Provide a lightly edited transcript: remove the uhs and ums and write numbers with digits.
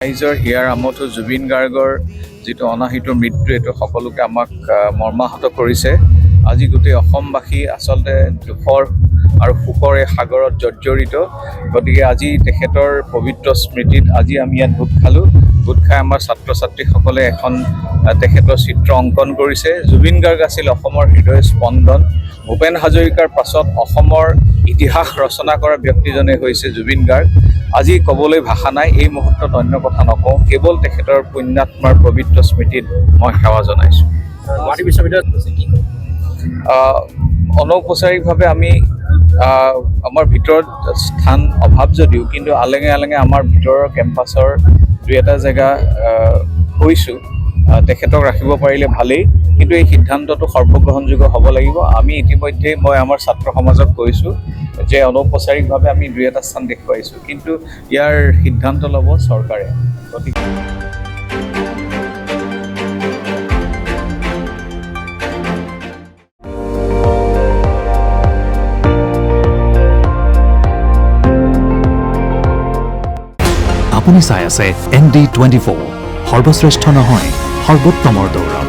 ৰাইজৰ হিয়াৰ আমঠু জুবিন গাৰ্গৰ যিটো অনাহিত মৃত্যু এইটো সকলোকে আমাক মৰ্মাহত কৰিছে। আজি গোটেই অসমবাসী আচলতে দুখৰ আৰু সুখৰ এই সাগৰত জৰ্জৰিত। গতিকে আজি তেখেতৰ পবিত্ৰ স্মৃতিত আজি আমি ইয়াত গোট খালোঁ। গোট খাই আমাৰ ছাত্ৰ ছাত্ৰীসকলে এখন তেখেতৰ চিত্ৰ অংকন কৰিছে। জুবিন গাৰ্গ আছিল অসমৰ হৃদয় স্পন্দন। ভূপেন হাজৰিকাৰ পাছত অসমৰ ইতিহাস ৰচনা কৰা ব্যক্তিজনে হৈছে জুবিন গাৰ্গ। আজি ক'বলৈ ভাষা নাই, এই মুহূৰ্তত অন্য কথা নকওঁ, কেৱল তেখেতৰ পুণ্যাত্মাৰ পবিত্ৰ স্মৃতিত মই সেৱা জনাইছোঁ। গুৱাহাটী বিশ্ববিদ্যালয়ত অনৌপচাৰিকভাৱে আমি আমাৰ ভিতৰত স্থান অভাৱ যদিও কিন্তু আলেঙে আলেঙে আমাৰ ভিতৰৰ কেম্পাছৰ দুই এটা জেগা কৈছোঁ, তেখেতক ৰাখিব পাৰিলে ভালেই, কিন্তু এই সিদ্ধান্তটো সৰ্বগ্ৰহণযোগ্য হ'ব লাগিব। আমি ইতিমধ্যেই মই আমাৰ ছাত্ৰ সমাজক কৈছোঁ যে অনৌপচাৰিকভাৱে আমি দুই এটা স্থান দেখুৱাইছোঁ, কিন্তু ইয়াৰ সিদ্ধান্ত ল'ব চৰকাৰে। গতিকে আপুনি চাই আছে ND24, সৰ্বশ্ৰেষ্ঠ নহয় সৰ্বোত্তমৰ দৌৰ।